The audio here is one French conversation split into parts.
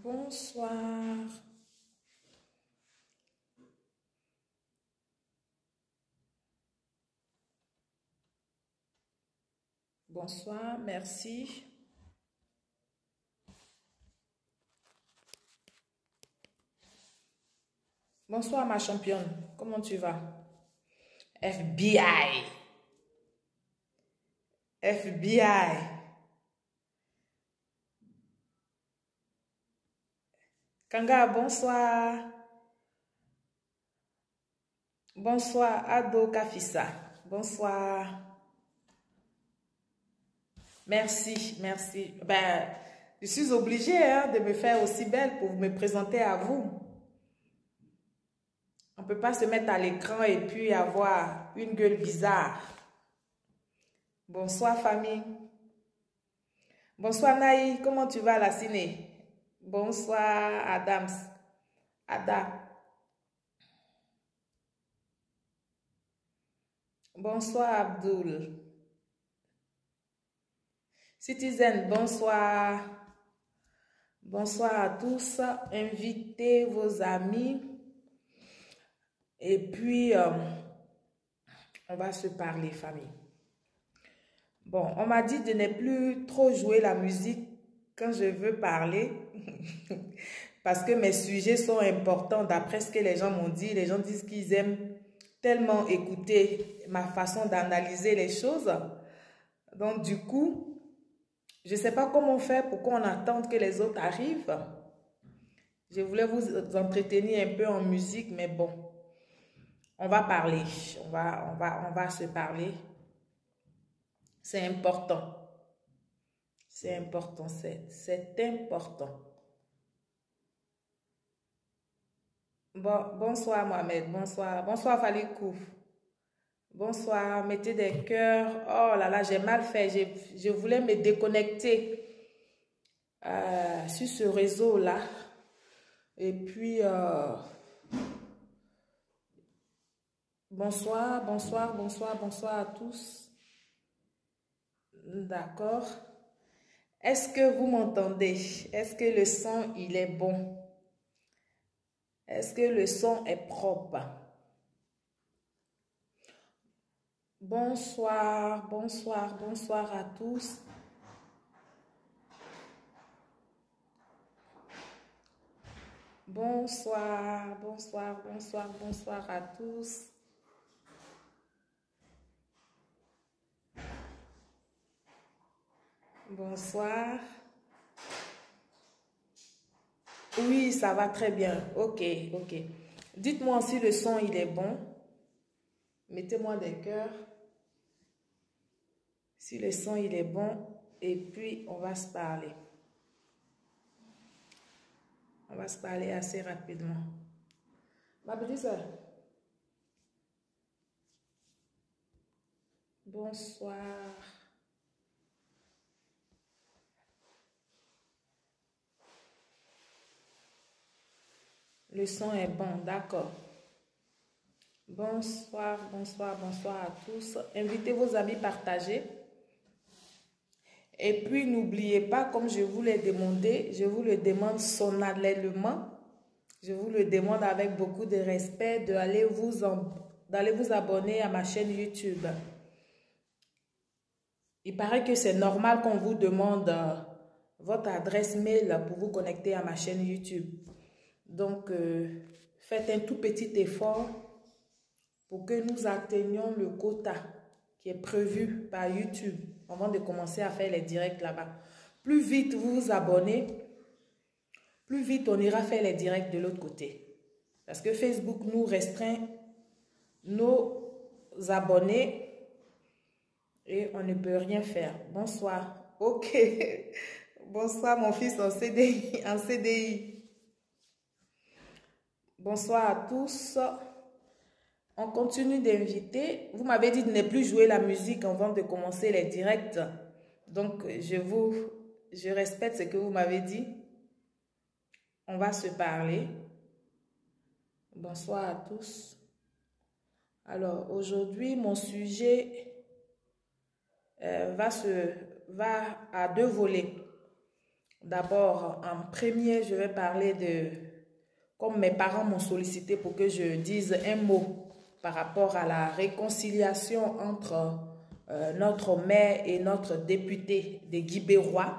Bonsoir. Bonsoir, merci. Bonsoir ma championne, comment tu vas? FBI. FBI. Kanga, bonsoir. Bonsoir, Ado Kafissa. Bonsoir. Merci, merci. Ben, je suis obligée de me faire aussi belle pour me présenter à vous. On ne peut pas se mettre à l'écran et puis avoir une gueule bizarre. Bonsoir famille. Bonsoir Naï, comment tu vas la ciné? Bonsoir Adams. Ada. Bonsoir Abdul. Citizen, bonsoir. Bonsoir à tous. Invitez vos amis. Et puis, on va se parler, famille. Bon, on m'a dit de ne plus trop jouer la musique quand je veux parler. Parce que mes sujets sont importants d'après ce que les gens m'ont dit. Les gens disent qu'ils aiment tellement écouter ma façon d'analyser les choses. Donc, du coup, je ne sais pas comment faire pour qu'on attende que les autres arrivent. Je voulais vous entretenir un peu en musique, mais bon, on va parler. On va se parler. C'est important. C'est important. C'est important. Bon, bonsoir Mohamed. Bonsoir. Bonsoir Falikou. Bonsoir. Mettez des cœurs. Oh là là, j'ai mal fait. Je voulais me déconnecter sur ce réseau-là. Et puis, bonsoir, bonsoir, bonsoir, bonsoir à tous. D'accord. Est-ce que vous m'entendez? Est-ce que le son, il est bon? Est-ce que le son est propre? Bonsoir, bonsoir, bonsoir à tous. Bonsoir, bonsoir, bonsoir, bonsoir à tous. Bonsoir. Oui, ça va très bien. Ok, ok. Dites-moi si le son, il est bon. Mettez-moi des cœurs. Si le son, il est bon. Et puis, on va se parler. On va se parler assez rapidement. Ma petite soeur. Bonsoir. Le son est bon, d'accord. Bonsoir, bonsoir, bonsoir à tous. Invitez vos amis, partagez. Et puis, n'oubliez pas, comme je vous l'ai demandé, je vous le demande solennellement. Je vous le demande avec beaucoup de respect d'aller vous abonner à ma chaîne YouTube. Il paraît que c'est normal qu'on vous demande votre adresse mail pour vous connecter à ma chaîne YouTube. Donc, faites un tout petit effort pour que nous atteignions le quota qui est prévu par YouTube avant de commencer à faire les directs là-bas. Plus vite vous vous abonnez, plus vite on ira faire les directs de l'autre côté. Parce que Facebook nous restreint nos abonnés et on ne peut rien faire. Bonsoir. Ok. Bonsoir mon fils en CDI. En CDI. Bonsoir à tous. On continue d'inviter. Vous m'avez dit de ne plus jouer la musique avant de commencer les directs. Donc, je respecte ce que vous m'avez dit. On va se parler. Bonsoir à tous. Alors, aujourd'hui, mon sujet va à deux volets. D'abord, en premier, je vais parler de... Comme mes parents m'ont sollicité pour que je dise un mot par rapport à la réconciliation entre notre maire et notre député de Guibérois.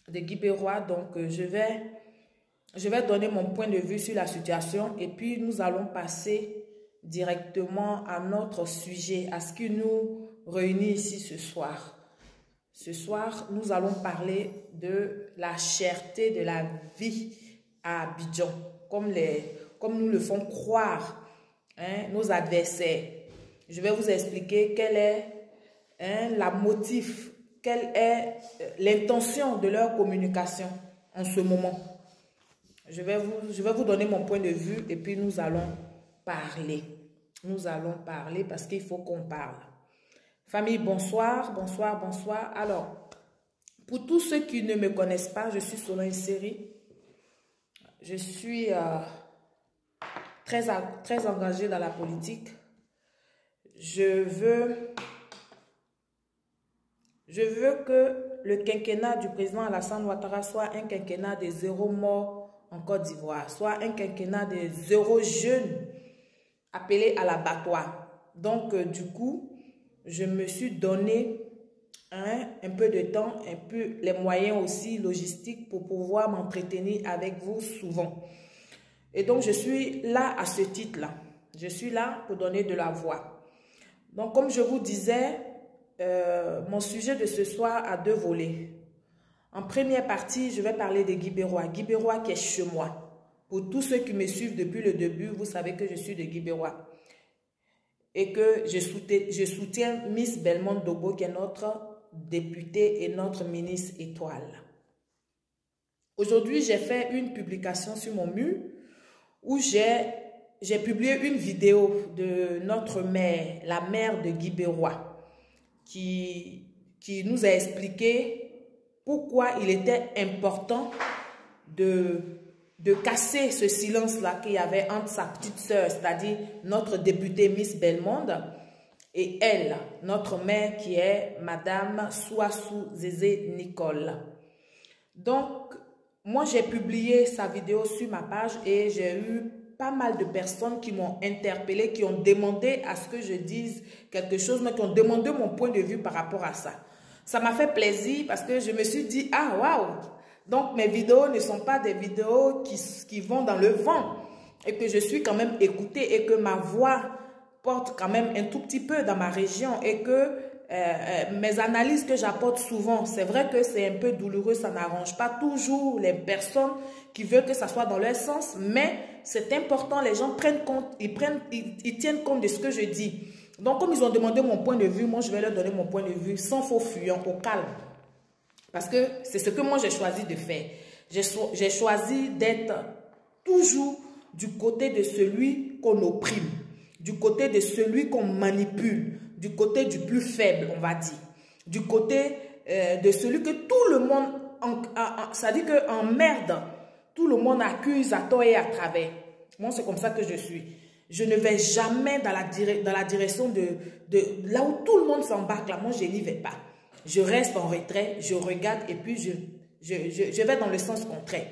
Donc, je vais donner mon point de vue sur la situation et puis nous allons passer directement à notre sujet, à ce qui nous réunit ici ce soir. Ce soir, nous allons parler de la cherté de la vie à Abidjan, comme nous le font croire nos adversaires. Je vais vous expliquer quel est la motif, quelle est l'intention de leur communication en ce moment. Je vais vous donner mon point de vue et puis nous allons parler. Nous allons parler parce qu'il faut qu'on parle. Famille, bonsoir, bonsoir, bonsoir. Alors, pour tous ceux qui ne me connaissent pas, je suis Solange Seri. Je suis très engagée dans la politique. Je veux que le quinquennat du président Alassane Ouattara soit un quinquennat des 0 morts en Côte d'Ivoire, soit un quinquennat des 0 jeunes appelés à l'abattoir. Donc, du coup, je me suis donné un peu de temps, un peu les moyens aussi logistiques pour pouvoir m'entretenir avec vous souvent. Et donc, je suis là à ce titre-là. Je suis là pour donner de la voix. Donc, comme je vous disais, mon sujet de ce soir a 2 volets. En première partie, je vais parler de Guibérois. Guibérois qui est chez moi. Pour tous ceux qui me suivent depuis le début, vous savez que je suis de Guibérois. Et que je soutiens Miss Belmondo Dobo, qui est notre députée et notre ministre étoile. Aujourd'hui, j'ai fait une publication sur mon mur où j'ai publié une vidéo de notre maire, la maire de Guibérois, qui nous a expliqué pourquoi il était important de casser ce silence-là qu'il y avait entre sa petite sœur, c'est-à-dire notre députée Miss Belmondo, et elle, notre mère qui est Madame Souassou Zézé Nicole. Donc, moi j'ai publié sa vidéo sur ma page et j'ai eu pas mal de personnes qui m'ont interpellé, qui ont demandé à ce que je dise quelque chose, mais qui ont demandé mon point de vue par rapport à ça. Ça m'a fait plaisir parce que je me suis dit, ah waouh! Donc mes vidéos ne sont pas des vidéos qui vont dans le vent et que je suis quand même écoutée et que ma voix porte quand même un tout petit peu dans ma région et que mes analyses que j'apporte souvent, c'est vrai que c'est un peu douloureux, ça n'arrange pas toujours les personnes qui veulent que ça soit dans leur sens, mais c'est important, les gens prennent compte, ils tiennent compte de ce que je dis. Donc comme ils ont demandé mon point de vue, moi je vais leur donner mon point de vue sans faux fuyant, au calme. Parce que c'est ce que moi j'ai choisi de faire. J'ai choisi d'être toujours du côté de celui qu'on opprime, du côté de celui qu'on manipule, du côté du plus faible, on va dire, du côté de celui que tout le monde, ça dit qu'en merde, tout le monde accuse à tort et à travers. Moi, c'est comme ça que je suis. Je ne vais jamais dans la direction de là où tout le monde s'embarque. Là, moi, je n'y vais pas. Je reste en retrait, je regarde et puis je vais dans le sens contraire.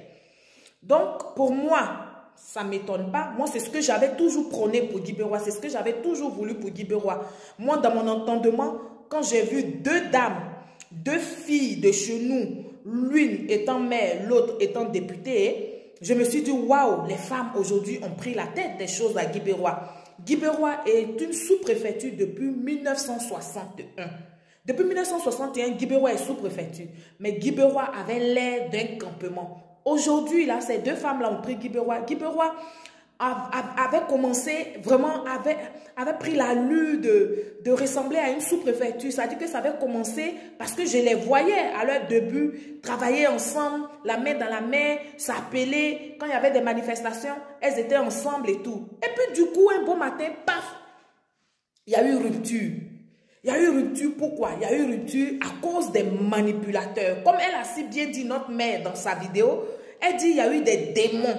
Donc, pour moi, ça ne m'étonne pas. Moi, c'est ce que j'avais toujours prôné pour Guibérois. C'est ce que j'avais toujours voulu pour Guibérois. Moi, dans mon entendement, quand j'ai vu 2 dames, 2 filles de chez nous, l'une étant mère, l'autre étant députée, je me suis dit, waouh, les femmes aujourd'hui ont pris la tête des choses à Guibérois. Guibérois est une sous-préfecture depuis 1961. Depuis 1961, Guibérois est sous-préfecture. Mais Guibérois avait l'air d'un campement. Aujourd'hui, là, ces 2 femmes-là ont pris Guibérois. Guibérois avait commencé, vraiment, avait pris l'allure de ressembler à une sous-préfecture. C'est-à-dire que ça avait commencé parce que je les voyais à leur début travailler ensemble, la main dans la main, s'appeler. Quand il y avait des manifestations, elles étaient ensemble et tout. Et puis du coup, un beau matin, paf, il y a eu rupture. Il y a eu rupture, pourquoi? Il y a eu rupture à cause des manipulateurs. Comme elle a si bien dit, notre mère, dans sa vidéo, elle dit qu'il y a eu des démons.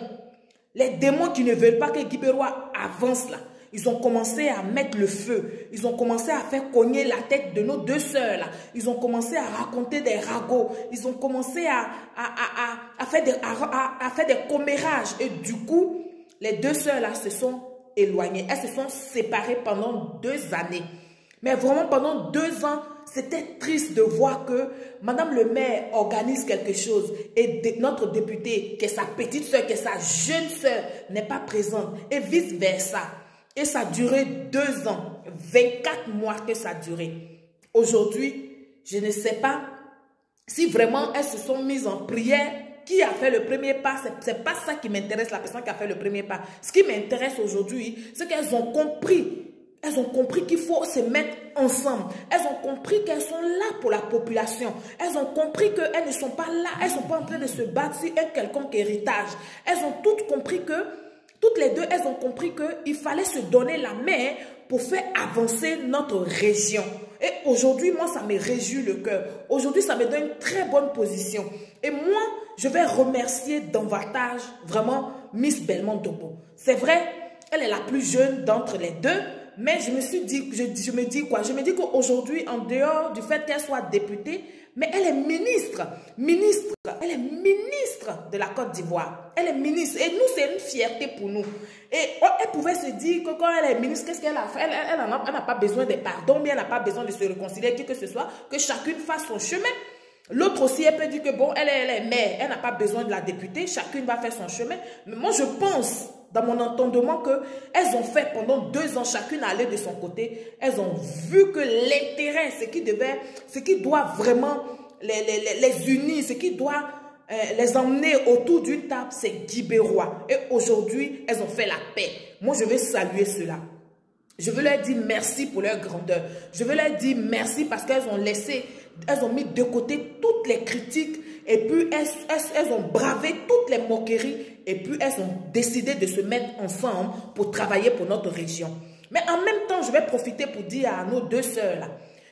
Les démons qui ne veulent pas que Guibérois avance là. Ils ont commencé à mettre le feu. Ils ont commencé à faire cogner la tête de nos deux sœurs là. Ils ont commencé à raconter des ragots. Ils ont commencé à faire des commérages. Et du coup, les deux sœurs là se sont éloignées. Elles se sont séparées pendant 2 années. Mais vraiment pendant 2 ans, c'était triste de voir que Madame le maire organise quelque chose et notre députée, qui est sa petite soeur, qui est sa jeune soeur, n'est pas présente et vice versa. Et ça a duré 2 ans, 24 mois que ça a duré. Aujourd'hui, je ne sais pas si vraiment elles se sont mises en prière. Qui a fait le premier pas? C'est pas ça qui m'intéresse, la personne qui a fait le premier pas. Ce qui m'intéresse aujourd'hui, c'est qu'elles ont compris. Elles ont compris qu'il faut se mettre ensemble. Elles ont compris qu'elles sont là pour la population. Elles ont compris qu'elles ne sont pas là. Elles ne sont pas en train de se battre sur un quelconque héritage. Elles ont toutes compris que, toutes les deux, elles ont compris qu'il fallait se donner la main pour faire avancer notre région. Et aujourd'hui, moi, ça me réjouit le cœur. Aujourd'hui, ça me donne une très bonne position. Et moi, je vais remercier davantage vraiment Miss Belmont Dobo. C'est vrai, elle est la plus jeune d'entre les deux. Mais je me suis dit, je me dis quoi? Je me dis qu'aujourd'hui, en dehors du fait qu'elle soit députée, mais elle est ministre. Elle est ministre de la Côte d'Ivoire. Elle est ministre. Et nous, c'est une fierté pour nous. Et elle pouvait se dire que quand elle est ministre, qu'est-ce qu'elle a fait? Elle n'a pas besoin de pardon, mais elle n'a pas besoin de se réconcilier, qui que ce soit, que chacune fasse son chemin. L'autre aussi, elle peut dire que bon, elle est mère, elle n'a pas besoin de la députée, chacune va faire son chemin. Mais moi, je pense, dans mon entendement, qu'elles ont fait pendant 2 ans, chacune aller de son côté. Elles ont vu que l'intérêt, ce qui doit vraiment les unir, ce qui doit les emmener autour d'une table, c'est Guy Bérois. Et aujourd'hui, elles ont fait la paix. Moi, je vais saluer cela. Je veux leur dire merci pour leur grandeur. Je veux leur dire merci parce qu'elles ont mis de côté toutes les critiques et puis elles ont bravé toutes les moqueries et puis elles ont décidé de se mettre ensemble pour travailler pour notre région. Mais en même temps, je vais profiter pour dire à nos deux sœurs là,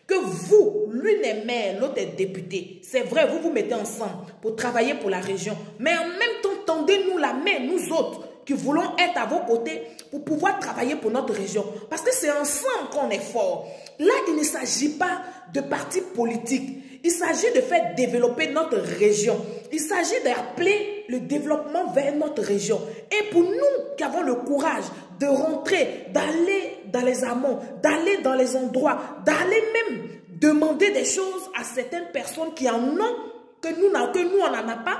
que vous, l'une est maire, l'autre est députée. C'est vrai, vous vous mettez ensemble pour travailler pour la région. Mais en même temps, tendez-nous la main, nous autres, qui voulons être à vos côtés pour pouvoir travailler pour notre région. Parce que c'est ensemble qu'on est fort. Là, il ne s'agit pas de partis politiques. Il s'agit de faire développer notre région. Il s'agit d'appeler le développement vers notre région. Et pour nous qui avons le courage de rentrer, d'aller dans les amont, d'aller dans les endroits, d'aller même demander des choses à certaines personnes qui en ont, que nous, on n'en a pas,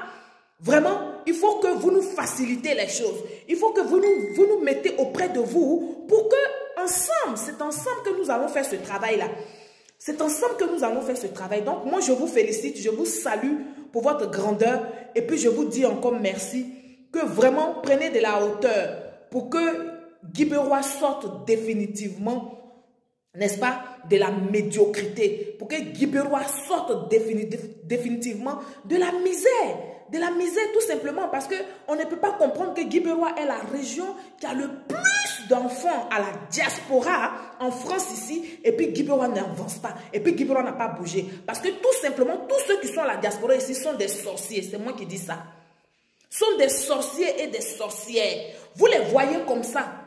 vraiment, il faut que vous nous facilitez les choses. Il faut que vous nous mettez auprès de vous pour que ensemble, c'est ensemble que nous allons faire ce travail-là. C'est ensemble que nous allons faire ce travail. Donc, moi, je vous félicite, je vous salue pour votre grandeur. Et puis, je vous dis encore merci. Que vraiment, prenez de la hauteur pour que Guy Bérois sorte définitivement, n'est-ce pas, de la médiocrité. Pour que Guy Bérois sorte définitivement de la misère. De la misère tout simplement parce qu'on ne peut pas comprendre que Guy Bérois est la région qui a le plus d'enfants à la diaspora en France ici et puis Guy Bérois n'avance pas et puis Guy Bérois n'a pas bougé parce que tout simplement tous ceux qui sont à la diaspora ici sont des sorciers, c'est moi qui dis ça. Sont des sorciers et des sorcières. Vous les voyez comme ça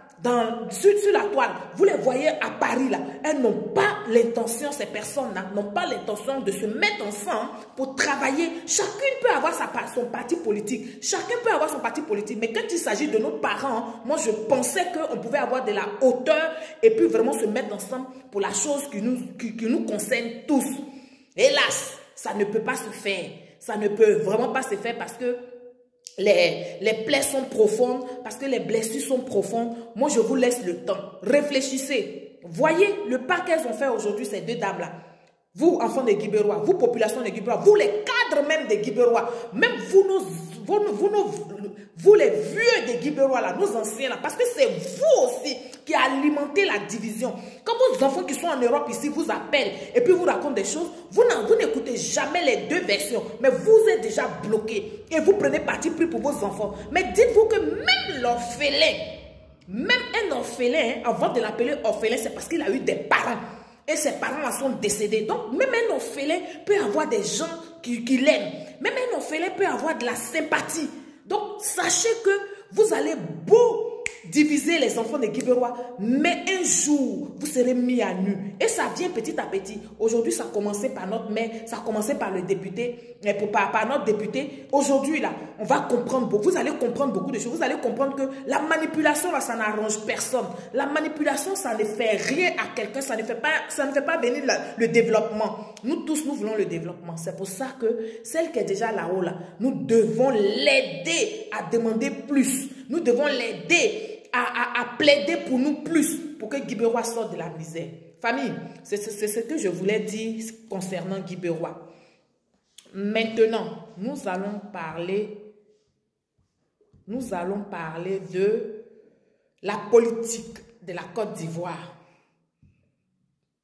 sur la toile, vous les voyez à Paris là, elles n'ont pas l'intention, ces personnes-là n'ont pas l'intention de se mettre ensemble pour travailler. Chacune peut avoir son parti politique, chacun peut avoir son parti politique, mais quand il s'agit de nos parents, moi je pensais qu'on pouvait avoir de la hauteur et puis vraiment se mettre ensemble pour la chose qui nous concerne tous. Hélas, ça ne peut pas se faire, ça ne peut vraiment pas se faire parce que les plaies sont profondes, parce que les blessures sont profondes. Moi, je vous laisse le temps. Réfléchissez. Voyez le pas qu'elles ont fait aujourd'hui, ces deux dames-là. Vous, enfants de Guy Bérois, vous, population de Guy Bérois, vous, les cadres même de Guy Bérois, même vous les vieux de Guy Bérois, là, nos anciens, là, parce que c'est vous aussi qui alimentez la division. Quand vos enfants qui sont en Europe ici vous appellent et puis vous racontent des choses, vous n'écoutez jamais les deux versions, mais vous êtes déjà bloqués et vous prenez parti pris pour vos enfants. Mais dites-vous que même l'orphelin, même un orphelin, avant de l'appeler orphelin, c'est parce qu'il a eu des parents. Et ses parents sont décédés. Donc, même un orphelin peut avoir des gens qui l'aiment. Même un orphelin peut avoir de la sympathie. Donc, sachez que vous allez beau diviser les enfants de Guibérois, mais un jour, vous serez mis à nu. Et ça vient petit à petit. Aujourd'hui, ça a commencé par notre maire, ça a commencé par le député, par notre député. Aujourd'hui, là, on va comprendre beaucoup. Vous allez comprendre beaucoup de choses. Vous allez comprendre que la manipulation, là, ça n'arrange personne. La manipulation, ça ne fait rien à quelqu'un. Ça ne fait pas venir le développement. Nous tous, nous voulons le développement. C'est pour ça que celle qui est déjà là-haut, là, nous devons l'aider à demander plus. Nous devons l'aider à plaider pour nous plus, pour que Guibérois sorte de la misère. Famille, c'est ce que je voulais dire concernant Guibérois. Maintenant, nous allons parler de la politique de la Côte d'Ivoire.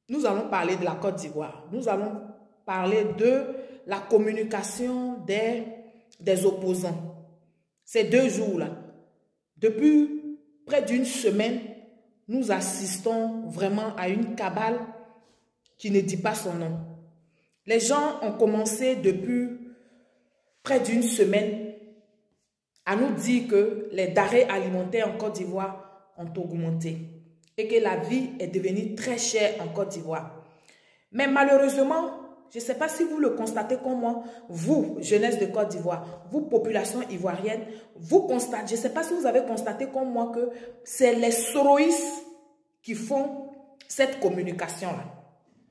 Nous allons parler de la Côte d'Ivoire. Nous allons parler de la communication des opposants. Ces 2 jours-là, depuis près d'une semaine, nous assistons vraiment à une cabale qui ne dit pas son nom. Les gens ont commencé depuis près d'une semaine à nous dire que les denrées alimentaires en Côte d'Ivoire ont augmenté et que la vie est devenue très chère en Côte d'Ivoire. Mais malheureusement, je ne sais pas si vous le constatez comme moi, vous, jeunesse de Côte d'Ivoire, vous, population ivoirienne, vous constatez, je ne sais pas si vous avez constaté comme moi que c'est les soroïstes qui font cette communication-là.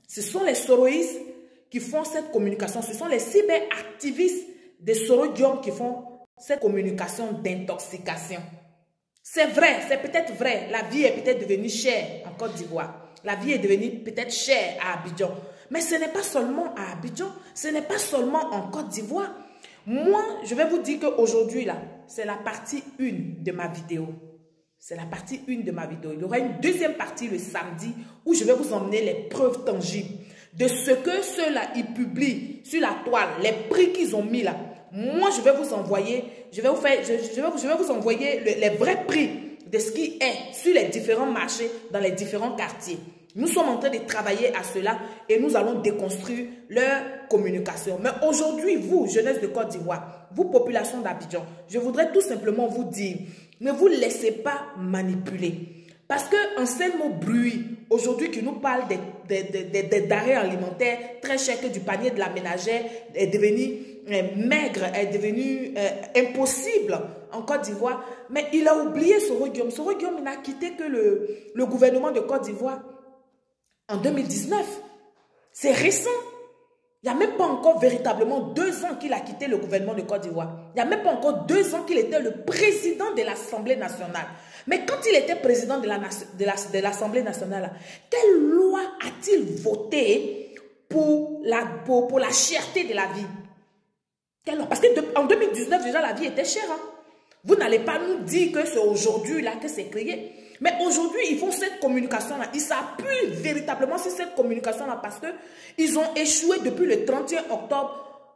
Ce sont les soroïstes qui font cette communication. Ce sont les cyberactivistes des sorodium qui font cette communication d'intoxication. C'est vrai, c'est peut-être vrai. La vie est peut-être devenue chère en Côte d'Ivoire. La vie est devenue peut-être chère à Abidjan. Mais ce n'est pas seulement à Abidjan, ce n'est pas seulement en Côte d'Ivoire. Moi, je vais vous dire qu'aujourd'hui, là, c'est la partie 1 de ma vidéo. C'est la partie 1 de ma vidéo. Il y aura une deuxième partie le samedi où je vais vous emmener les preuves tangibles de ce que ceux-là, ils publient sur la toile, les prix qu'ils ont mis là. Moi, je vais vous envoyer, je vais vous envoyer les vrais prix de ce qui est sur les différents marchés, dans les différents quartiers. Nous sommes en train de travailler à cela et nous allons déconstruire leur communication. Mais aujourd'hui, vous, jeunesse de Côte d'Ivoire, vous, population d'Abidjan, je voudrais tout simplement vous dire, ne vous laissez pas manipuler. Parce qu'un seul mot bruit, aujourd'hui, qui nous parle des denrées alimentaires très chères, que du panier de la ménagère est devenu maigre, est devenu impossible en Côte d'Ivoire. Mais il a oublié Soro-Guillaume. Soro-Guillaume, il n'a quitté que le gouvernement de Côte d'Ivoire en 2019. C'est récent. Il n'y a même pas encore véritablement 2 ans qu'il a quitté le gouvernement de Côte d'Ivoire. Il n'y a même pas encore 2 ans qu'il était le président de l'Assemblée nationale. Mais quand il était président de l'Assemblée nationale, quelle loi a-t-il voté pour la cherté de la vie? Parce qu'en 2019, déjà, la vie était chère. Hein? Vous n'allez pas nous dire que c'est aujourd'hui là que c'est créé. Mais aujourd'hui, ils font cette communication-là. Ils s'appuient véritablement sur cette communication-là parce qu'ils ont échoué depuis le 31 octobre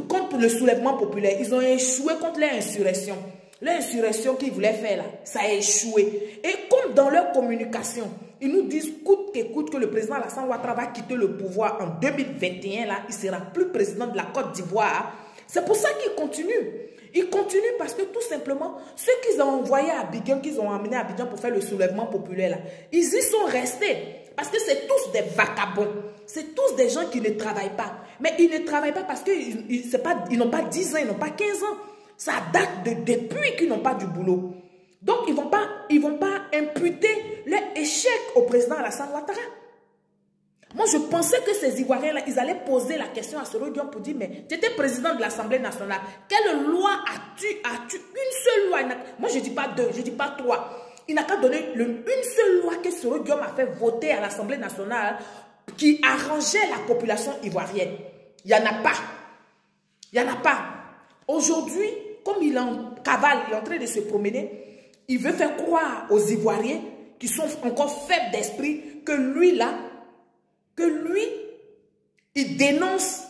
contre le soulèvement populaire. Ils ont échoué contre l'insurrection. L'insurrection qu'ils voulaient faire là, ça a échoué. Et comme dans leur communication, ils nous disent coûte que coûte que le président Alassane Ouattara va quitter le pouvoir en 2021, là, il ne sera plus président de la Côte d'Ivoire. C'est pour ça qu'ils continuent. Ils continuent parce que tout simplement, ceux qu'ils ont envoyés à Abidjan, qu'ils ont amenés à Abidjan pour faire le soulèvement populaire, là, ils y sont restés. Parce que c'est tous des vagabonds. C'est tous des gens qui ne travaillent pas. Mais ils ne travaillent pas parce qu'ils n'ont pas 10 ans, ils n'ont pas 15 ans. Ça date depuis qu'ils n'ont pas du boulot. Donc, ils ne vont pas imputer leur échec au président Alassane Ouattara. Moi, je pensais que ces Ivoiriens-là, ils allaient poser la question à Soro-Guillaume pour dire, mais tu étais président de l'Assemblée nationale. Quelle loi as-tu? As-tu une seule loi? Moi, je ne dis pas 2, je ne dis pas 3. Il n'a qu'à donner une seule loi que Soro-Guillaume a fait voter à l'Assemblée nationale qui arrangeait la population ivoirienne. Il n'y en a pas. Il n'y en a pas. Aujourd'hui, comme il est en cavale, il est en train de se promener, il veut faire croire aux Ivoiriens qui sont encore faibles d'esprit que lui, là, il dénonce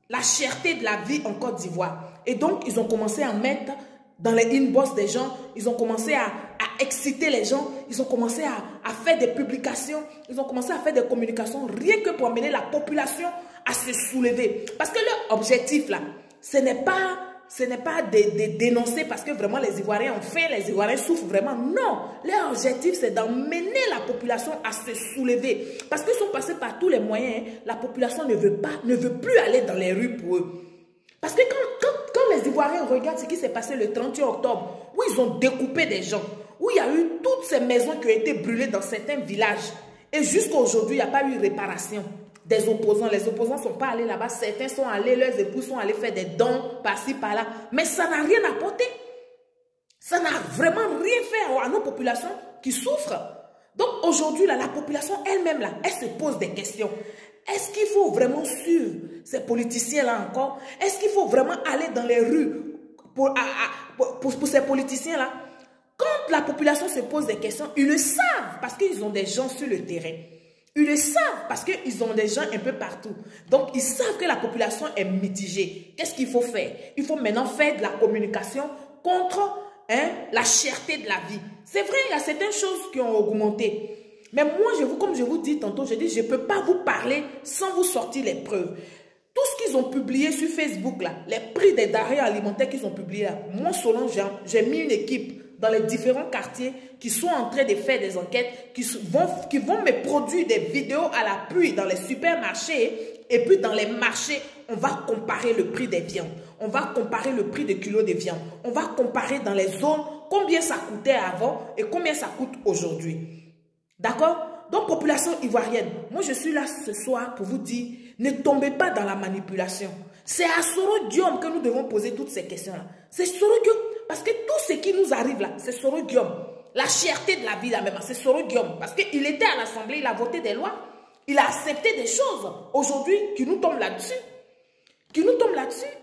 la cherté de la vie en Côte d'Ivoire. Et donc, ils ont commencé à mettre dans les inbox des gens, ils ont commencé à exciter les gens, ils ont commencé à faire des publications, ils ont commencé à faire des communications, rien que pour amener la population à se soulever. Parce que leur objectif, là, ce n'est pas ce n'est pas de dénoncer parce que vraiment les Ivoiriens ont faim, les Ivoiriens souffrent vraiment. Non, leur objectif c'est d'emmener la population à se soulever. Parce qu'ils sont passés par tous les moyens, la population ne veut plus aller dans les rues pour eux. Parce que quand les Ivoiriens regardent ce qui s'est passé le 31 octobre, où ils ont découpé des gens, où il y a eu toutes ces maisons qui ont été brûlées dans certains villages, et jusqu'à aujourd'hui, il n'y a pas eu réparation des opposants. Les opposants ne sont pas allés là-bas, certains sont allés, leurs époux sont allés faire des dons par-ci, par-là, mais ça n'a rien apporté. Ça n'a vraiment rien fait à nos populations qui souffrent. Donc aujourd'hui, la population elle-même, elle se pose des questions. Est-ce qu'il faut vraiment suivre ces politiciens-là encore? Est-ce qu'il faut vraiment aller dans les rues pour ces politiciens-là? Quand la population se pose des questions, ils le savent parce qu'ils ont des gens sur le terrain. Ils le savent parce qu'ils ont des gens un peu partout. Donc, ils savent que la population est mitigée. Qu'est-ce qu'il faut faire? Il faut maintenant faire de la communication contre la cherté de la vie. C'est vrai, il y a certaines choses qui ont augmenté. Mais moi, comme je vous dis tantôt, je ne peux pas vous parler sans vous sortir les preuves. Tout ce qu'ils ont publié sur Facebook, là, les prix des denrées alimentaires qu'ils ont publiés, là, moi, selon j'ai mis une équipe dans les différents quartiers qui sont en train de faire des enquêtes, qui vont me produire des vidéos à l'appui dans les supermarchés et puis dans les marchés, on va comparer le prix des viandes, on va comparer le prix des kilos de viande, on va comparer dans les zones combien ça coûtait avant et combien ça coûte aujourd'hui. D'accord? Donc, population ivoirienne, moi je suis là ce soir pour vous dire, ne tombez pas dans la manipulation. C'est à Soro Guillaume que nous devons poser toutes ces questions-là. C'est Soro Guillaume, parce que tout ce qui nous arrive là, c'est Soro Guillaume. La cherté de la vie là même, c'est Soro Guillaume. Parce qu'il était à l'Assemblée, il a voté des lois, il a accepté des choses aujourd'hui qui nous tombent là-dessus.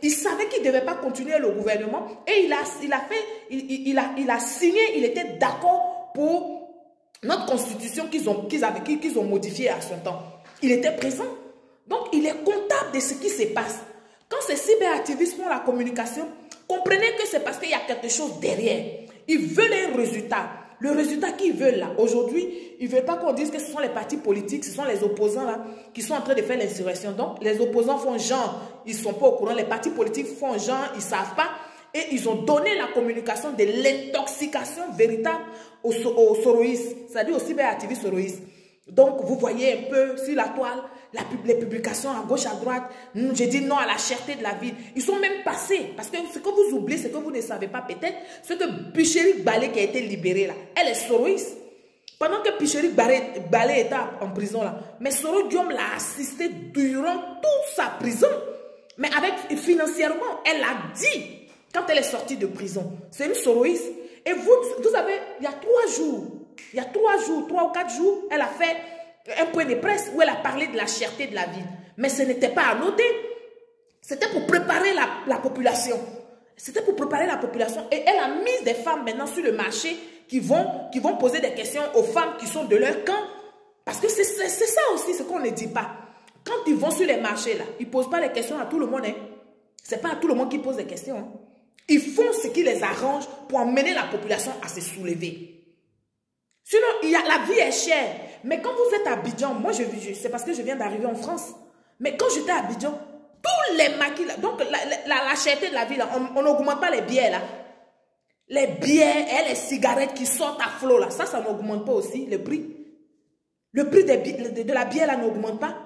Il savait qu'il ne devait pas continuer le gouvernement et il a signé, il était d'accord pour notre constitution qu'ils ont modifiée à son temps. Il était présent. Donc, il est comptable de ce qui se passe. Quand ces cyberactivistes font la communication, comprenez que c'est parce qu'il y a quelque chose derrière. Ils veulent un résultat. Le résultat qu'ils veulent là, aujourd'hui, ils ne veulent pas qu'on dise que ce sont les partis politiques, ce sont les opposants là, qui sont en train de faire l'insurrection. Donc, les opposants font genre, ils ne sont pas au courant. Les partis politiques font genre, ils ne savent pas. Et ils ont donné la communication de l'intoxication véritable aux soroïstes, c'est-à-dire aux cyberactivistes soroïstes. Donc, vous voyez un peu sur la toile, les publications à gauche, à droite. J'ai dit non à la cherté de la vie. Ils sont même passés. Parce que ce que vous oubliez, ce que vous ne savez pas peut-être, c'est que Picheric Balé qui a été libérée là, elle est soroïste. Pendant que Picheric Balé était en prison là, mais Soro Guillaume l'a assisté durant toute sa prison. Mais financièrement, elle l'a dit quand elle est sortie de prison. C'est une soroïste. Et vous savez, il y a 3 ou 4 jours, elle a fait un point de presse où elle a parlé de la cherté de la vie. Mais ce n'était pas à noter. C'était pour préparer la population. C'était pour préparer la population. Et elle a mis des femmes maintenant sur le marché qui vont poser des questions aux femmes qui sont de leur camp. Parce que c'est ça aussi, ce qu'on ne dit pas. Quand ils vont sur les marchés, là, ils ne posent pas les questions à tout le monde. Hein. Ce n'est pas à tout le monde qui pose des questions. Hein. Ils font ce qui les arrange pour emmener la population à se soulever. Sinon, la vie est chère. Mais quand vous êtes à Abidjan, moi, c'est parce que je viens d'arriver en France. Mais quand j'étais à Abidjan, tous les maquis, là, donc la cherté de la vie, là, on n'augmente pas les billets, là. Les billets et les cigarettes qui sortent à flot, là, ça n'augmente pas aussi, le prix. Le prix de la bière, là, n'augmente pas.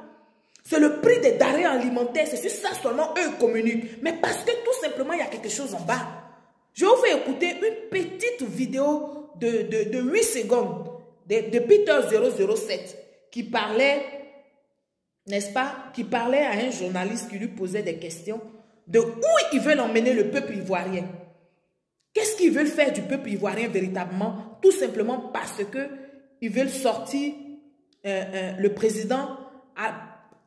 C'est le prix des denrées alimentaires, c'est sur ça seulement eux communiquent. Mais parce que tout simplement, il y a quelque chose en bas. Je vous fais écouter une petite vidéo de 8 secondes de Peter 007 qui parlait, n'est-ce pas, qui parlait à un journaliste qui lui posait des questions de où ils veulent emmener le peuple ivoirien. Qu'est-ce qu'ils veulent faire du peuple ivoirien véritablement? Tout simplement parce qu'ils veulent sortir le président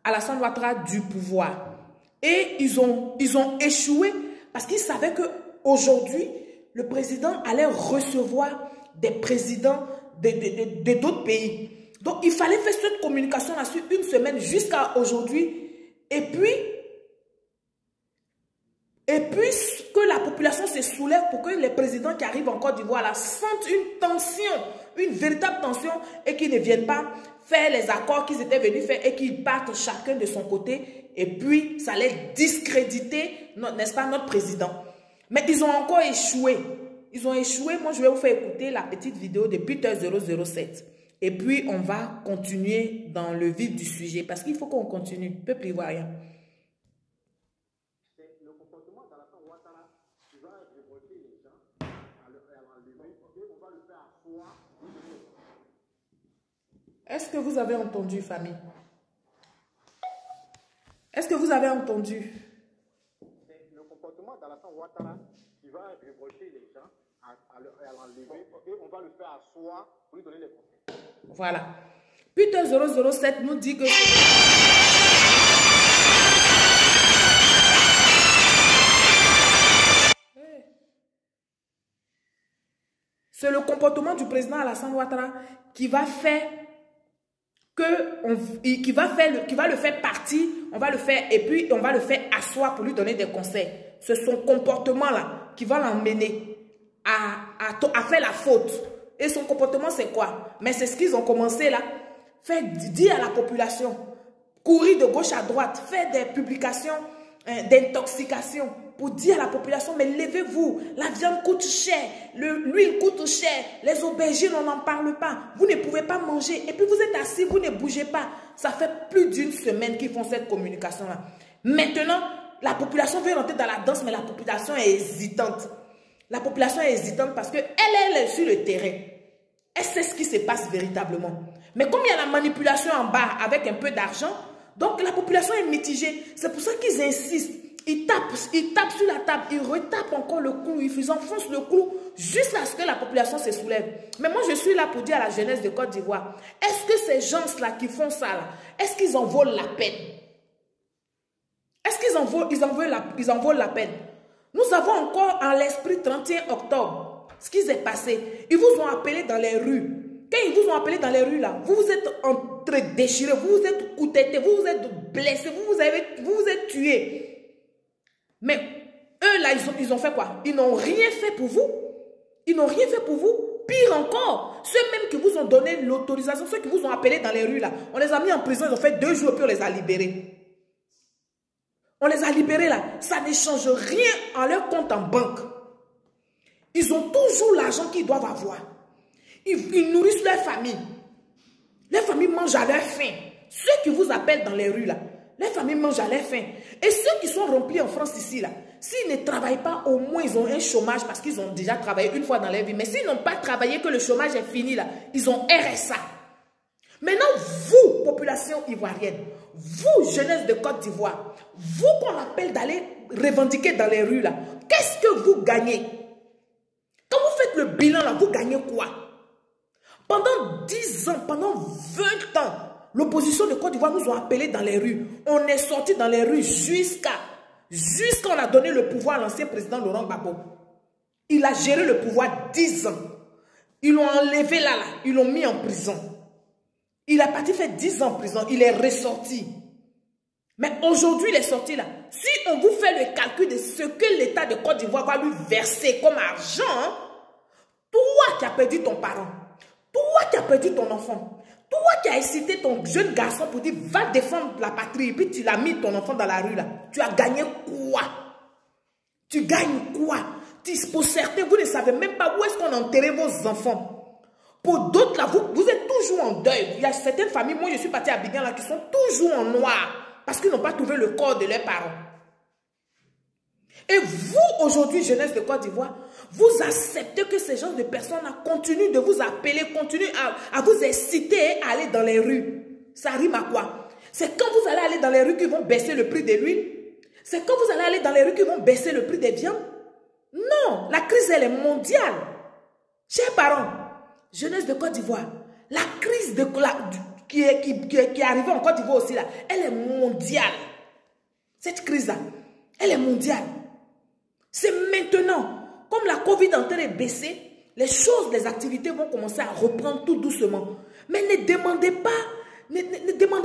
Alassane Ouattara du pouvoir. Et ils ont échoué parce qu'ils savaient qu'aujourd'hui, le président allait recevoir des présidents d'autres pays. Donc, il fallait faire cette communication-là sur une semaine jusqu'à aujourd'hui. Et puis, que la population se soulève pour que les présidents qui arrivent en Côte d'Ivoire sentent une tension, une véritable tension, et qu'ils ne viennent pas faire les accords qu'ils étaient venus faire et qu'ils partent chacun de son côté. Et puis, ça allait discréditer, n'est-ce pas, notre président. Mais ils ont encore échoué. Ils ont échoué. Moi, je vais vous faire écouter la petite vidéo de Peter 007. Et puis, on va continuer dans le vif du sujet. Parce qu'il faut qu'on continue. Peuple ivoirien. C'est le comportement d'Alassane Ouattara qui va révolter les gens à l'enlever. Et on va le faire à soi. Est-ce que vous avez entendu, famille? Est-ce que vous avez entendu? C'est le comportement d'Alassane Ouattara qui va révolter les gens à l'enlever. Et on va le faire à soi pour lui donner les conseils. Voilà. Peter 007 nous dit que... C'est le comportement du président Alassane Ouattara qui va faire qui va le faire partir, on va le faire et puis on va le faire asseoir pour lui donner des conseils. C'est son comportement-là qui va l'emmener à faire la faute. Et son comportement, c'est quoi? Mais c'est ce qu'ils ont commencé là. Faire dire à la population, courir de gauche à droite, faire des publications d'intoxication pour dire à la population, mais levez-vous, la viande coûte cher, l'huile coûte cher, les aubergines, on n'en parle pas, vous ne pouvez pas manger, et puis vous êtes assis, vous ne bougez pas. Ça fait plus d'une semaine qu'ils font cette communication-là. Maintenant, la population veut rentrer dans la danse, mais la population est hésitante. La population est hésitante parce qu'elle est sur le terrain. Elle sait ce qui se passe véritablement. Mais comme il y a la manipulation en bas avec un peu d'argent, donc la population est mitigée. C'est pour ça qu'ils insistent. Ils tapent sur la table, ils retapent encore le clou, ils enfoncent le clou jusqu'à ce que la population se soulève. Mais moi, je suis là pour dire à la jeunesse de Côte d'Ivoire, est-ce que ces gens-là qui font ça, là, est-ce qu'ils en vaut la peine? Est-ce qu'ils en vaut la peine? Nous avons encore en l'esprit 31 octobre ce qui s'est passé. Ils vous ont appelé dans les rues. Quand ils vous ont appelé dans les rues, là, vous vous êtes entre déchirés, vous vous êtes coutettés, vous vous êtes blessés, vous vous êtes tués. Mais eux, là, ils ont fait quoi? Ils n'ont rien fait pour vous. Ils n'ont rien fait pour vous. Pire encore, ceux même qui vous ont donné l'autorisation, ceux qui vous ont appelé dans les rues, là, on les a mis en prison, ils ont fait 2 jours, puis on les a libérés. On les a libérés, là. Ça ne change rien en leur compte en banque. Ils ont toujours l'argent qu'ils doivent avoir. Ils nourrissent leur famille. Les familles mangent à leur faim. Ceux qui vous appellent dans les rues, là, les familles mangent à leur faim. Et ceux qui sont remplis en France ici, là, s'ils ne travaillent pas, au moins ils ont un chômage parce qu'ils ont déjà travaillé une fois dans leur vie. Mais s'ils n'ont pas travaillé, que le chômage est fini, là, ils ont RSA. Maintenant, vous, population ivoirienne, vous, jeunesse de Côte d'Ivoire, vous qu'on appelle d'aller revendiquer dans les rues, là, qu'est-ce que vous gagnez? Quand vous faites le bilan, là, vous gagnez quoi? Pendant 10 ans, pendant 20 ans, l'opposition de Côte d'Ivoire nous a appelés dans les rues. On est sorti dans les rues jusqu'à on a donné le pouvoir à l'ancien président Laurent Gbagbo. Il a géré le pouvoir 10 ans. Ils l'ont enlevé là, ils l'ont mis en prison. Il a parti faire 10 ans en prison, il est ressorti. Mais aujourd'hui, il est sorti là. Si on vous fait le calcul de ce que l'État de Côte d'Ivoire va lui verser comme argent, hein, toi qui as perdu ton parent, toi qui as perdu ton enfant, toi qui as incité ton jeune garçon pour dire va défendre la patrie, et puis tu l'as mis ton enfant dans la rue là, tu as gagné quoi? Tu gagnes quoi? Pour certains, vous ne savez même pas où est-ce qu'on a enterré vos enfants. Pour d'autres là, vous êtes toujours en deuil. Il y a certaines familles, moi je suis partie à Abidjan là, qui sont toujours en noir parce qu'ils n'ont pas trouvé le corps de leurs parents. Et vous, aujourd'hui, jeunesse de Côte d'Ivoire, vous acceptez que ces genres de personnes continuent de vous appeler, continuent à vous inciter à aller dans les rues. Ça rime à quoi? C'est quand vous allez aller dans les rues qu'ils vont baisser le prix de l'huile? C'est quand vous allez aller dans les rues qu'ils vont baisser le prix des viandes? Non, la crise, elle est mondiale. Chers parents, jeunesse de Côte d'Ivoire, la crise qui est arrivée en Côte d'Ivoire aussi, là, elle est mondiale. Cette crise-là, elle est mondiale. C'est maintenant, comme la Covid est en train de baisser, les choses, les activités vont commencer à reprendre tout doucement. Mais ne demandez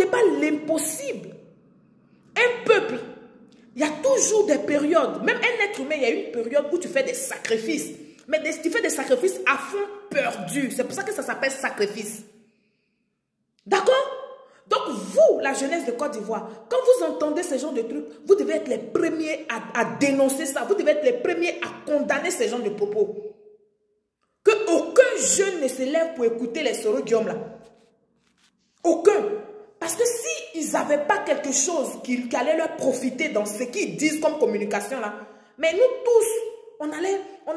pas l'impossible. Un peuple, il y a toujours des périodes, même un être humain, il y a une période où tu fais des sacrifices. Mais tu fais des sacrifices à fond perdu. C'est pour ça que ça s'appelle sacrifice. D'accord? Donc vous, la jeunesse de Côte d'Ivoire, quand vous entendez ce genre de trucs, vous devez être les premiers à dénoncer ça. Vous devez être les premiers à condamner ce genre de propos. Que aucun jeune ne se lève pour écouter les Soro Guillaume là. Aucun. Parce que s'ils n'avaient pas quelque chose qui allait leur profiter dans ce qu'ils disent comme communication là, mais nous tous, on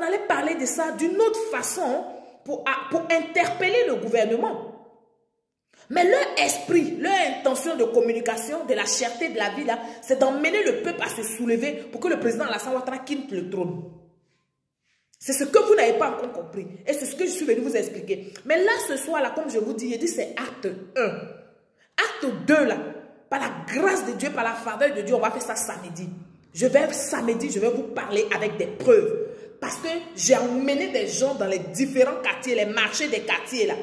allait parler de ça d'une autre façon pour interpeller le gouvernement. Mais leur esprit, leur intention de communication, de la cherté de la vie là, c'est d'emmener le peuple à se soulever pour que le président Alassane Ouattara quitte le trône. C'est ce que vous n'avez pas encore compris. Et c'est ce que je suis venu vous expliquer. Mais là, ce soir là, comme je vous dis, c'est acte 1. Acte 2 là, par la grâce de Dieu, par la faveur de Dieu, on va faire ça samedi. Samedi, je vais vous parler avec des preuves. Parce que j'ai emmené des gens dans les différents quartiers, les marchés des quartiers là.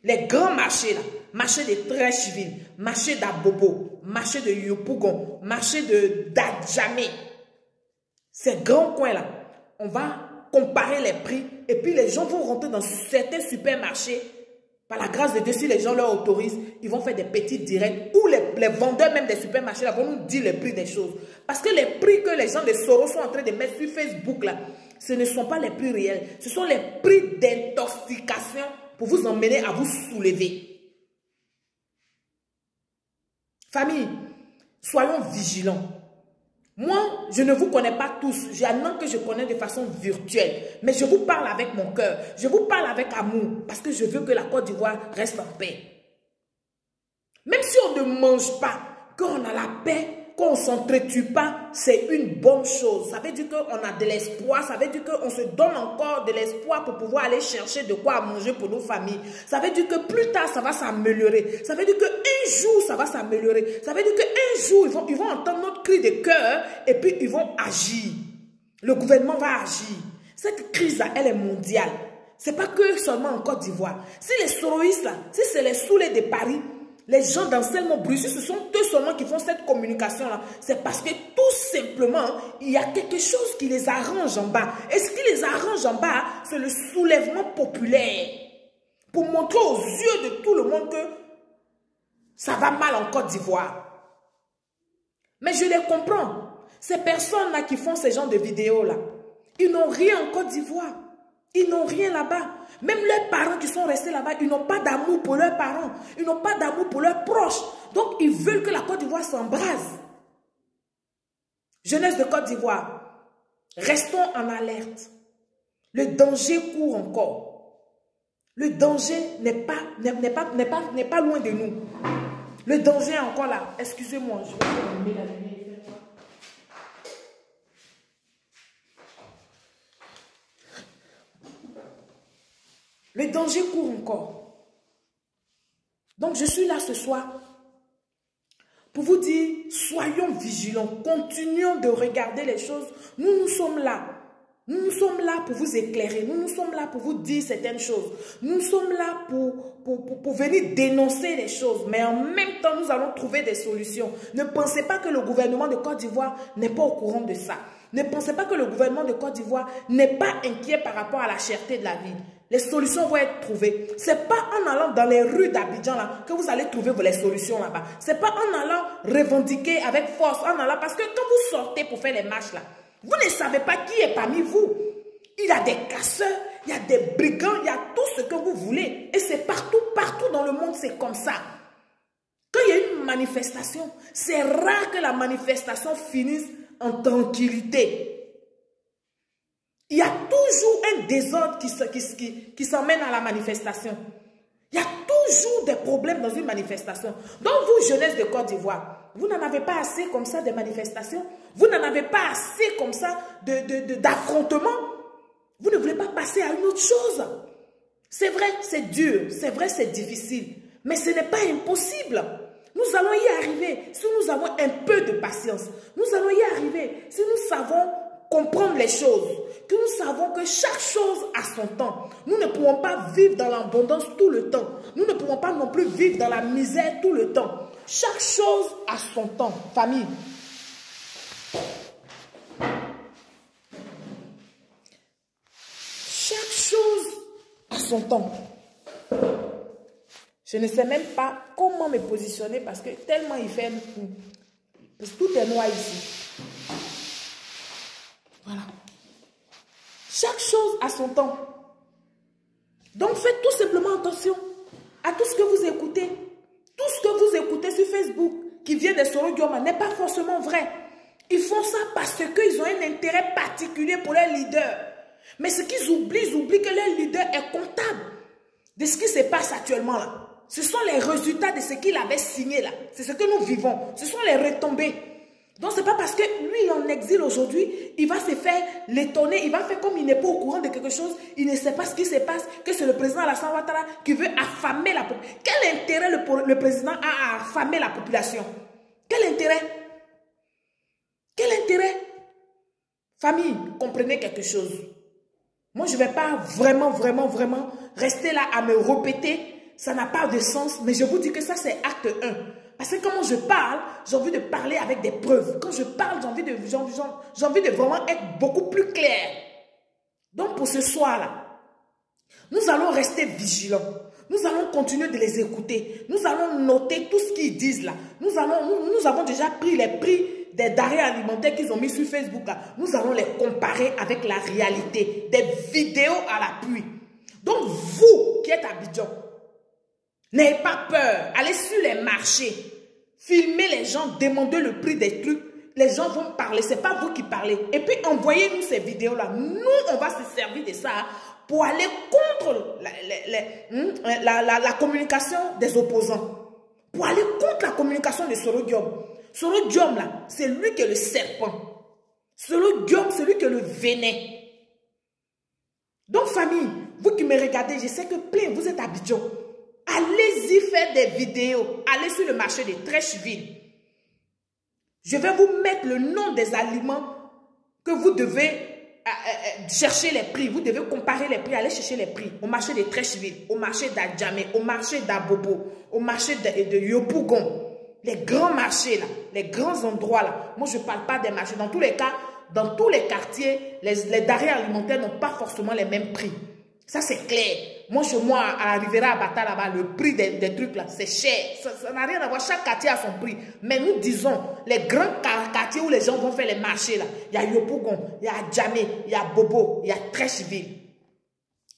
Les grands marchés là, marché de Trècheville, marché d'Abobo, marché de Yopougon, marché de d'Adjamé. Ces grands coins là, on va comparer les prix et puis les gens vont rentrer dans certains supermarchés. Par la grâce de Dieu, si les gens leur autorisent, ils vont faire des petits directs ou les vendeurs même des supermarchés là, vont nous dire les prix des choses. Parce que les prix que les gens de Soros sont en train de mettre sur Facebook là, ce ne sont pas les prix réels. Ce sont les prix d'intoxication pour vous emmener à vous soulever. Famille, soyons vigilants. Moi, je ne vous connais pas tous. J'ai un nom que je connais de façon virtuelle. Mais je vous parle avec mon cœur. Je vous parle avec amour. Parce que je veux que la Côte d'Ivoire reste en paix. Même si on ne mange pas, qu'on a la paix, qu'on ne s'entretue pas, c'est une bonne chose. Ça veut dire qu'on a de l'espoir. Ça veut dire qu'on se donne encore de l'espoir pour pouvoir aller chercher de quoi manger pour nos familles. Ça veut dire que plus tard, ça va s'améliorer. Ça veut dire qu'un jour, ça va s'améliorer. Ça veut dire qu'un jour, ils vont entendre notre cri de cœur et puis ils vont agir. Le gouvernement va agir. Cette crise-là, elle est mondiale. Ce n'est pas que seulement en Côte d'Ivoire. Si les soroïstes, là, si c'est les saoulés de Paris, les gens d'Anselmo Bruce, ce sont eux seulement qui font cette communication-là. C'est parce que tout simplement, il y a quelque chose qui les arrange en bas. Et ce qui les arrange en bas, c'est le soulèvement populaire. Pour montrer aux yeux de tout le monde que ça va mal en Côte d'Ivoire. Mais je les comprends. Ces personnes-là qui font ce genre de vidéos-là, ils n'ont rien en Côte d'Ivoire. Ils n'ont rien là-bas. Même leurs parents qui sont restés là-bas, ils n'ont pas d'amour pour leurs parents. Ils n'ont pas d'amour pour leurs proches. Donc, ils veulent que la Côte d'Ivoire s'embrase. Jeunesse de Côte d'Ivoire, restons en alerte. Le danger court encore. Le danger n'est pas loin de nous. Le danger est encore là. Excusez-moi, je vais allumer la lumière. Le danger court encore. Donc, je suis là ce soir pour vous dire, soyons vigilants, continuons de regarder les choses. Nous sommes là. Nous sommes là pour vous éclairer. Nous sommes là pour vous dire certaines choses. Nous sommes là pour venir dénoncer les choses. Mais en même temps, nous allons trouver des solutions. Ne pensez pas que le gouvernement de Côte d'Ivoire n'est pas au courant de ça. Ne pensez pas que le gouvernement de Côte d'Ivoire n'est pas inquiet par rapport à la cherté de la vie. Les solutions vont être trouvées. Ce n'est pas en allant dans les rues d'Abidjan que vous allez trouver les solutions là-bas. Ce n'est pas en allant revendiquer avec force, parce que quand vous sortez pour faire les marches là, vous ne savez pas qui est parmi vous. Il y a des casseurs, il y a des brigands, il y a tout ce que vous voulez. Et c'est partout dans le monde, c'est comme ça. Quand il y a une manifestation, c'est rare que la manifestation finisse en tranquillité. Il y a toujours un désordre qui s'emmène à la manifestation. Il y a toujours des problèmes dans une manifestation. Donc vous, jeunesse de Côte d'Ivoire, vous n'en avez pas assez comme ça de manifestations. Vous n'en avez pas assez comme ça d'affrontements. Vous ne voulez pas passer à une autre chose. C'est vrai, c'est dur. C'est vrai, c'est difficile. Mais ce n'est pas impossible. Nous allons y arriver si nous avons un peu de patience. Nous allons y arriver si nous savons comprendre les choses, que nous savons que chaque chose a son temps. Nous ne pouvons pas vivre dans l'abondance tout le temps. Nous ne pouvons pas non plus vivre dans la misère tout le temps. Chaque chose a son temps, famille. Chaque chose a son temps. Je ne sais même pas comment me positionner parce que tellement il fait... Parce que tout est noir ici. Voilà. Chaque chose a son temps. Donc faites tout simplement attention à tout ce que vous écoutez. Tout ce que vous écoutez sur Facebook qui vient des Soro Dioma n'est pas forcément vrai. Ils font ça parce qu'ils ont un intérêt particulier pour leur leader. Mais ce qu'ils oublient, ils oublient que leur leader est comptable de ce qui se passe actuellement là. Ce sont les résultats de ce qu'il avait signé là. C'est ce que nous vivons. Ce sont les retombées. Donc ce n'est pas parce que lui en exil aujourd'hui, il va se faire l'étonner, il va faire comme il n'est pas au courant de quelque chose, il ne sait pas ce qui se passe, que c'est le président Alassane Ouattara qui veut affamer la population. Quel intérêt le président a à affamer la population? Quel intérêt? Quel intérêt? Famille, comprenez quelque chose. Moi, je ne vais pas vraiment rester là à me répéter. Ça n'a pas de sens, mais je vous dis que ça, c'est acte 1. Parce que quand je parle, j'ai envie de parler avec des preuves. Quand je parle, j'ai envie de vraiment être beaucoup plus clair. Donc, pour ce soir-là, nous allons rester vigilants. Nous allons continuer de les écouter. Nous allons noter tout ce qu'ils disent là. Nous avons déjà pris les prix des denrées alimentaires qu'ils ont mis sur Facebook là. Nous allons les comparer avec la réalité. Des vidéos à l'appui. Donc, vous qui êtes à Abidjan, n'ayez pas peur. Allez sur les marchés. Filmez les gens. Demandez le prix des trucs. Les gens vont parler. Ce n'est pas vous qui parlez. Et puis, envoyez-nous ces vidéos-là. Nous, on va se servir de ça pour aller contre la communication des opposants. Pour aller contre la communication de Soro Diom. Soro Diom, là, c'est lui qui est le serpent. Soro Diom, c'est lui qui est le venin. Donc, famille, vous qui me regardez, je sais que plein, vous êtes à Abidjan. Allez-y faire des vidéos. Allez sur le marché de Trècheville. Je vais vous mettre le nom des aliments que vous devez chercher les prix. Vous devez comparer les prix. Allez chercher les prix. Au marché de Trècheville, au marché d'Adjamé, au marché d'Abobo, au marché de Yopougon. Les grands marchés là, les grands endroits là. Moi, je ne parle pas des marchés. Dans tous les cas, dans tous les quartiers, les denrées alimentaires n'ont pas forcément les mêmes prix. Ça, c'est clair. Moi, chez moi, à la Riviera, à Bata, là-bas, le prix des trucs, là, c'est cher. Ça n'a rien à voir. Chaque quartier a son prix. Mais nous disons, les grands quartiers où les gens vont faire les marchés, là, il y a Yopougon, il y a Adjamé, il y a Bobo, il y a Trècheville.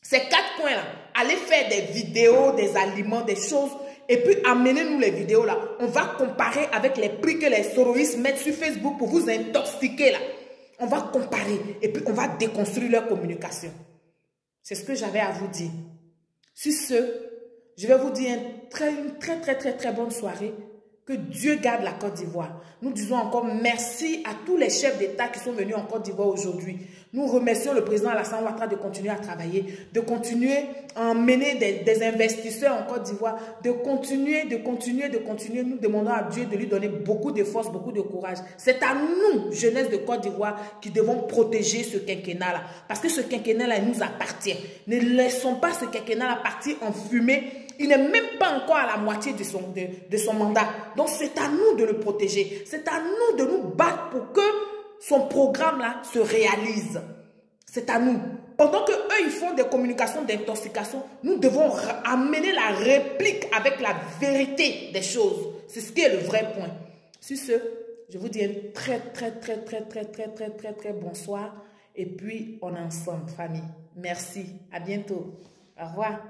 Ces 4 coins-là, allez faire des vidéos, des aliments, des choses, et puis amenez-nous les vidéos, là. On va comparer avec les prix que les soroïstes mettent sur Facebook pour vous intoxiquer, là. On va comparer, et puis on va déconstruire leur communication. C'est ce que j'avais à vous dire. Sur ce, je vais vous dire une très bonne soirée. Que Dieu garde la Côte d'Ivoire. Nous disons encore merci à tous les chefs d'État qui sont venus en Côte d'Ivoire aujourd'hui. Nous remercions le président Alassane Ouattara de continuer à travailler, de continuer à emmener des investisseurs en Côte d'Ivoire, de continuer. Nous demandons à Dieu de lui donner beaucoup de force, beaucoup de courage. C'est à nous, jeunesse de Côte d'Ivoire, qui devons protéger ce quinquennat-là. Parce que ce quinquennat-là, il nous appartient. Ne laissons pas ce quinquennat-là partir en fumée. Il n'est même pas encore à la moitié de son mandat. Donc, c'est à nous de le protéger. C'est à nous de nous battre pour que son programme-là se réalise. C'est à nous. Pendant qu'eux, ils font des communications d'intoxication, nous devons amener la réplique avec la vérité des choses. C'est ce qui est le vrai point. Sur ce, je vous dis un très bonsoir. Et puis, on est ensemble, famille. Merci. À bientôt. Au revoir.